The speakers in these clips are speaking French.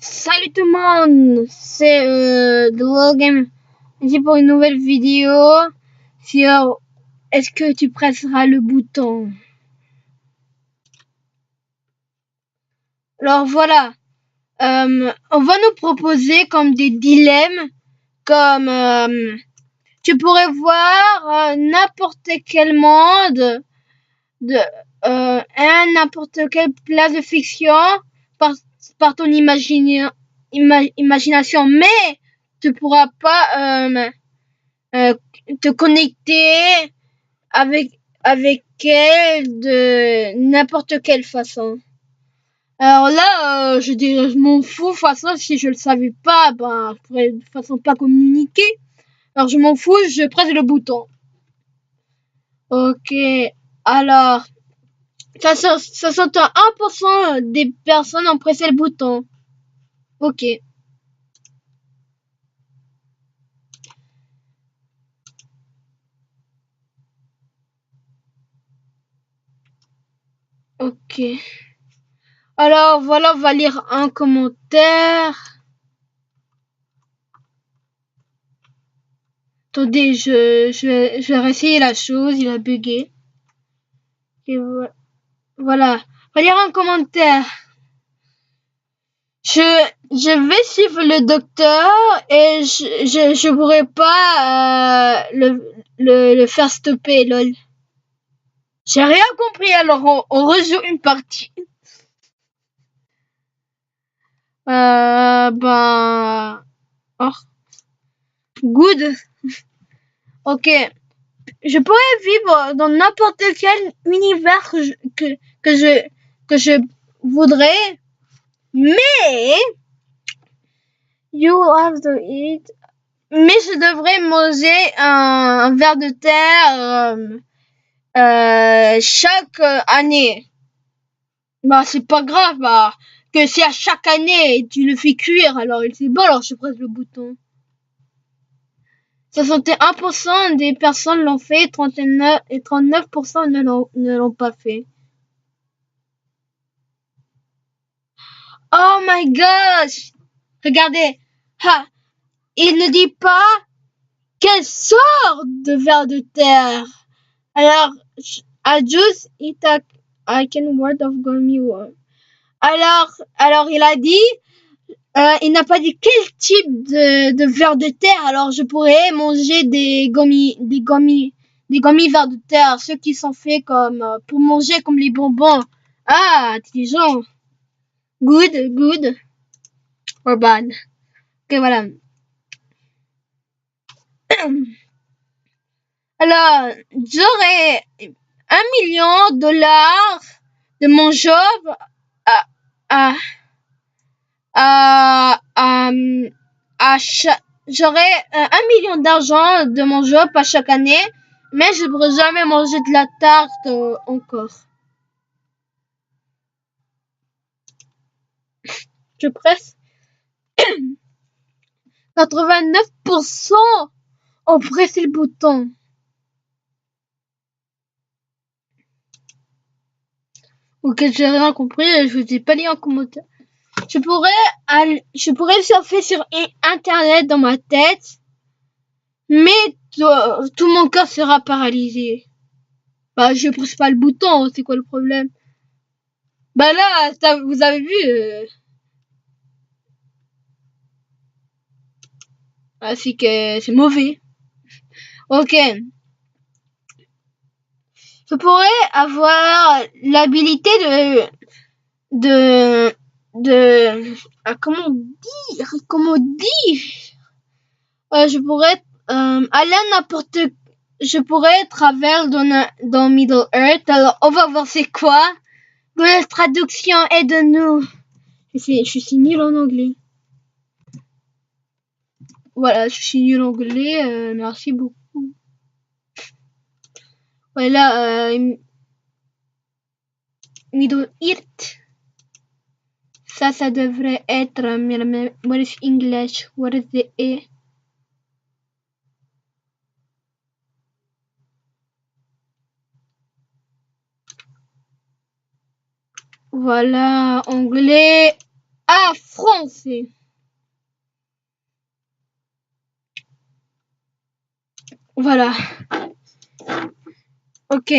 Salut tout le monde, c'est The Low Game ici pour une nouvelle vidéo sur est-ce que tu presseras le bouton. Alors voilà, on va nous proposer comme des dilemmes, comme tu pourrais voir n'importe quel monde de n'importe quelle place de fiction par, par ton imagination, mais tu pourras pas te connecter avec elle de n'importe quelle façon. Alors là, je dirais, je m'en fous. De toute façon, si je le savais pas, ben, je pourrais de toute façon pas communiquer. Alors je m'en fous, je presse le bouton. Ok, alors, ça 1% des personnes ont pressé le bouton. Ok. Ok. Alors voilà, on va lire un commentaire. Attendez, je vais réessayer la chose, il a bugué. Et voilà. On va lire un commentaire. Je vais suivre le docteur et je pourrais pas le faire stopper, lol. J'ai rien compris, alors on rejoue une partie. Ben... Oh. Good. Ok. Je pourrais vivre dans n'importe quel univers que je voudrais, mais you have to eat. Mais je devrais manger un ver de terre chaque année. Bah c'est pas grave, bah que si à chaque année tu le fais cuire, alors c'est bon, alors je presse le bouton. 61% des personnes l'ont fait, 39% et 39% ne l'ont pas fait. Oh my gosh! Regardez. Ha! Il ne dit pas quelle sorte de ver de terre. Alors, I just eat a I can word of gummy worm. Alors il a dit, il n'a pas dit quel type de ver de terre. Alors je pourrais manger des gummy vers de terre, ceux qui sont faits comme pour manger comme les bonbons. Ah, intelligent. Good or bad. Ok, voilà. Alors, j'aurais $1 million de mon job j'aurais 1 million d'argent de mon job à chaque année, mais je ne pourrais jamais manger de la tarte encore. Je presse. 89% ont pressé le bouton. Ok, j'ai rien compris, je vous ai pas lu en commentaire. Je pourrais surfer sur internet dans ma tête, mais tout mon corps sera paralysé. Bah, je presse pas le bouton, c'est quoi le problème? Bah là, vous avez vu, c'est que c'est mauvais. Ok. Je pourrais avoir l'habilité comment dire, je pourrais aller à je pourrais traverser dans Middle Earth. Alors on va voir c'est quoi. La traduction aide-nous. Je suis nul en anglais. Voilà, je suis nul en anglais. Merci beaucoup. Voilà, Middle Earth. Ça devrait être. What is English? What is the E? Voilà, anglais. Ah, français. Voilà. Ok.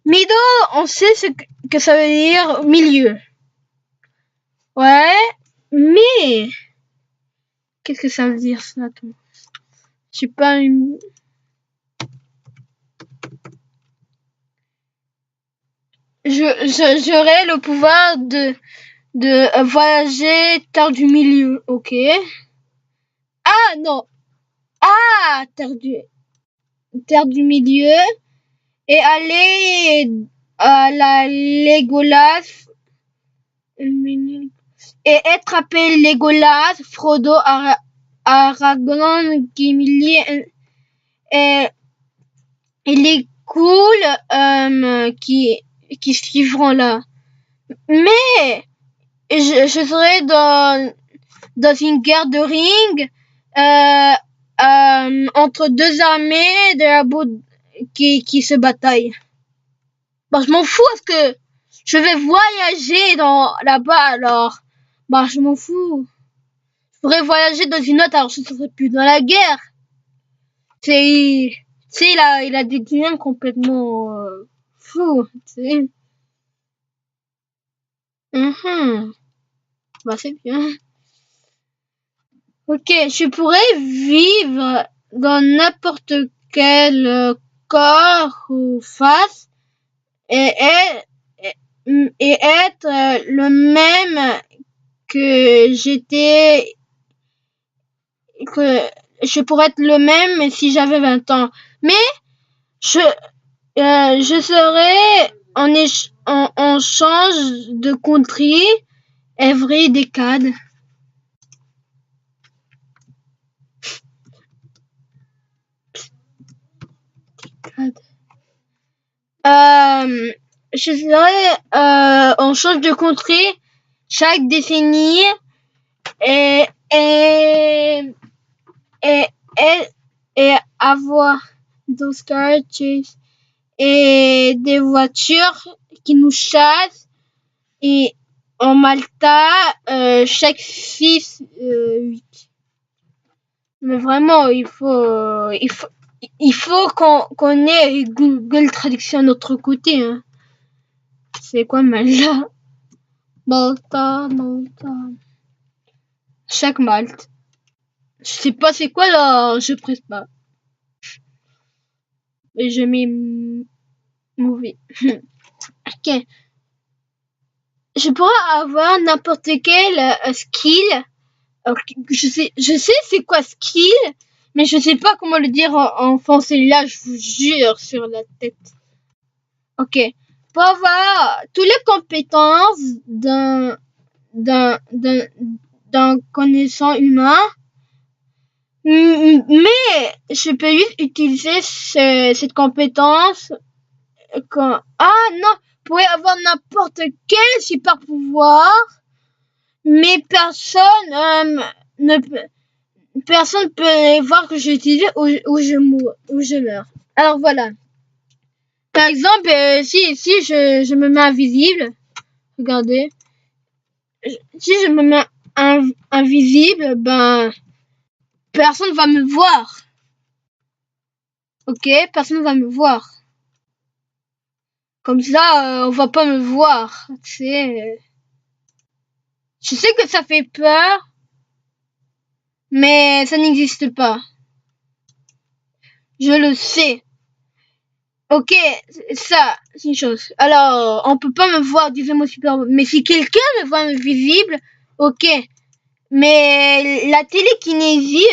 Middle, on sait ce que ça veut dire milieu. Ouais, mais qu'est-ce que ça veut dire ça? Attends. Je sais pas. J'aurais le pouvoir de voyager terre du milieu, ok. Ah non. Ah, terre du milieu et aller à la Legolas et être appelé Legolas, Frodo, Aragorn, Gimli et les cool qui suivront là. Mais je serai dans une guerre de ring entre deux armées de la boue qui se bataillent. Bah, je m'en fous parce que je vais voyager là-bas alors. Bah, je m'en fous. Je pourrais voyager dans une autre alors je serais plus dans la guerre. C'est, il a des liens complètement fous, tu sais. Bah, c'est bien. Ok, je pourrais vivre dans n'importe quel corps ou face et être le même que j'étais, que je pourrais être le même si j'avais 20 ans. Mais je serais on change de country every décade. Je dirais on change de country chaque décennie et et et et, et avoir des cartouches et des voitures qui nous chassent et en Malta chaque 6-8. Mais vraiment il faut qu'on ait Google Traduction à notre côté, hein. C'est quoi Malta? Malta. Chaque Malte. Je sais pas c'est quoi là, je presse pas. Et je mets mauvais. Ok. Je pourrais avoir n'importe quel skill. Alors, je sais c'est quoi skill, mais je sais pas comment le dire en français là, je vous jure sur la tête. Ok. Pour avoir toutes les compétences d'un connaissant humain, mais je peux juste utiliser cette compétence quand... Ah non, je pourrais avoir n'importe quel super pouvoir, mais personne peut voir que j'ai utilisé ou je meurs. Alors voilà. Par exemple, si je me mets invisible, regardez. Si je me mets invisible, ben personne va me voir. Ok, personne va me voir. Comme ça, on va pas me voir. Tu sais. Je sais que ça fait peur, mais ça n'existe pas. Je le sais. Ok, ça, c'est une chose. Alors, on peut pas me voir disons super, mais si quelqu'un me voit invisible, ok. Mais la télékinésie,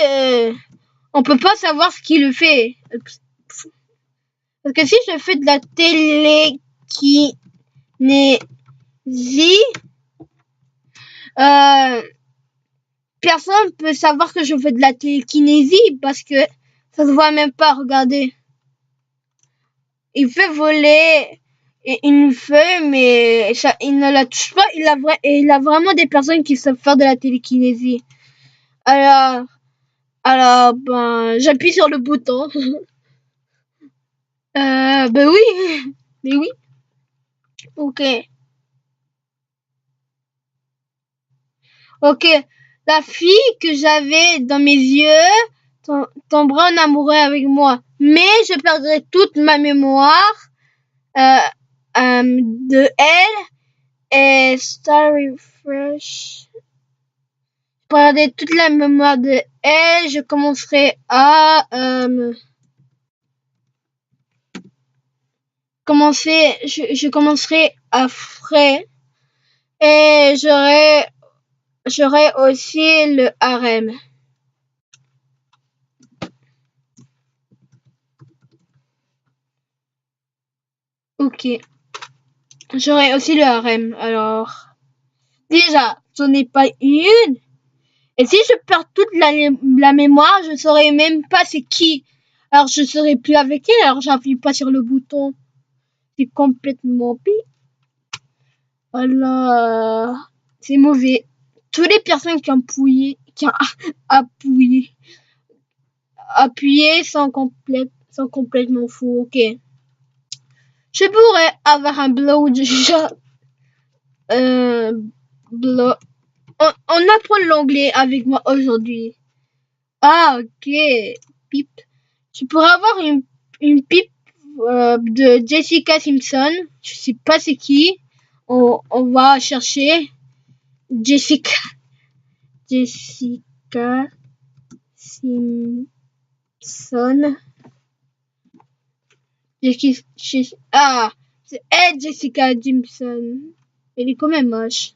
on peut pas savoir ce qui le fait. Parce que si je fais de la télékinésie, personne peut savoir que je fais de la télékinésie parce que ça se voit même pas, regardez. Il fait voler une feuille, mais il ne la touche pas. Il a vraiment des personnes qui savent faire de la télékinésie. Alors, ben, j'appuie sur le bouton. Ben oui. Mais oui. Ok. Ok, la fille que j'avais dans mes yeux tombera en amoureux avec moi, mais je perdrai toute ma mémoire de elle et Star Refresh. Je perdrai toute la mémoire de elle, je commencerai à je commencerai à frais et j'aurai aussi le harem. Ok. J'aurai aussi le harem. Alors, déjà, j'en ai pas une. Et si je perds toute la mémoire, je saurais même pas c'est qui. Alors, je serai plus avec elle. Alors, j'appuie pas sur le bouton. C'est complètement pire. Alors, c'est mauvais. Toutes les personnes qui ont appuyé sont complètement fous. Ok. Je pourrais avoir un blowjob. On apprend l'anglais avec moi aujourd'hui. Ah, ok. Pipe. Tu pourrais avoir une pipe de Jessica Simpson. Je sais pas c'est qui. On va chercher Jessica Simpson. Ah, c'est elle, Jessica Simpson. Elle est quand même moche.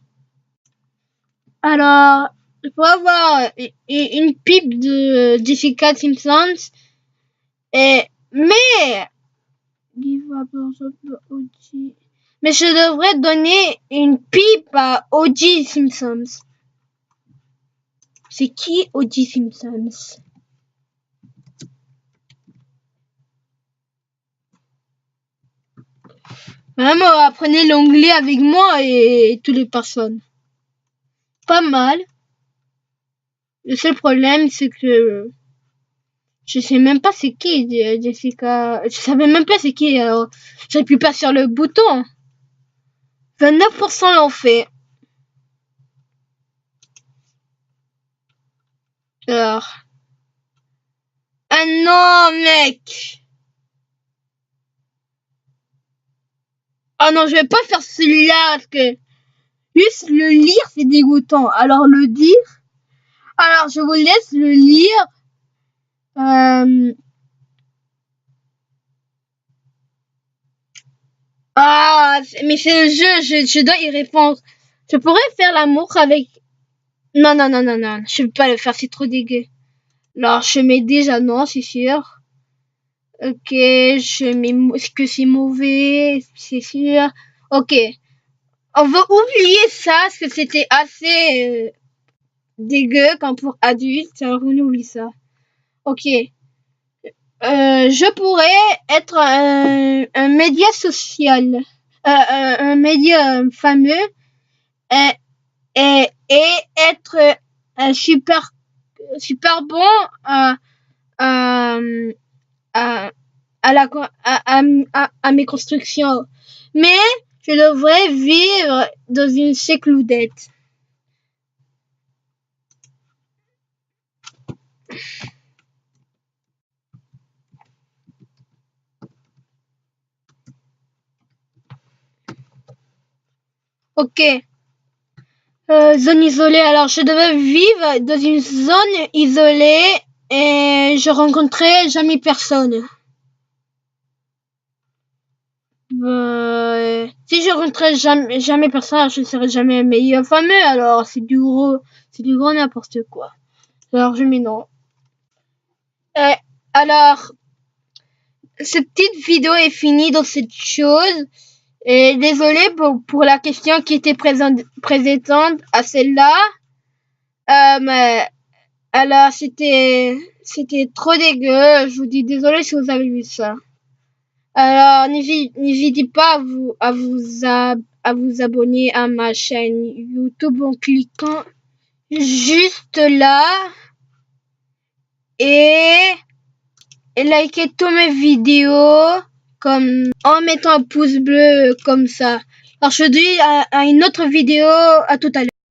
Alors, je pourrais avoir une pipe de Jessica Simpson. Mais je devrais donner une pipe à O.J. Simpson. C'est qui O.J. Simpson? Vraiment, apprenez l'anglais avec moi et toutes les personnes. Pas mal. Le seul problème, c'est que je sais même pas c'est qui Jessica. Je savais même pas c'est qui. Alors, j'appuie pas sur le bouton. 29% l'ont fait. Alors. Ah non, mec. Ah non, je vais pas faire celui-là parce que juste le lire c'est dégoûtant. Alors le dire. Alors je vous laisse le lire. Ah, mais c'est le jeu, je dois y répondre. Je pourrais faire l'amour avec. Non, non, non, non, non. Je peux pas le faire, c'est trop dégueu. Alors je mets déjà non, c'est sûr. Ok, je mets que c'est mauvais, c'est sûr. Ok. On va oublier ça parce que c'était assez dégueu quand pour adultes. Alors on oublie ça. Ok. Je pourrais être un média social, un média fameux et être un super bon à, à mes constructions. Mais je devrais vivre dans une secloudette. Ok. Zone isolée. Alors, je devais vivre dans une zone isolée et je rencontrais jamais personne. Si je rencontrais jamais personne, je serais jamais meilleur fameux. Alors, c'est du gros n'importe quoi. Alors, je mets non. Alors, cette petite vidéo est finie dans cette chose. Et désolé pour la question qui était présente à celle-là. Mais alors c'était trop dégueu. Je vous dis désolé si vous avez vu ça. Alors n'hésitez pas à vous abonner à ma chaîne YouTube en cliquant juste là et likez toutes mes vidéos comme en mettant un pouce bleu comme ça. Alors je vous dis à une autre vidéo, à tout à l'heure.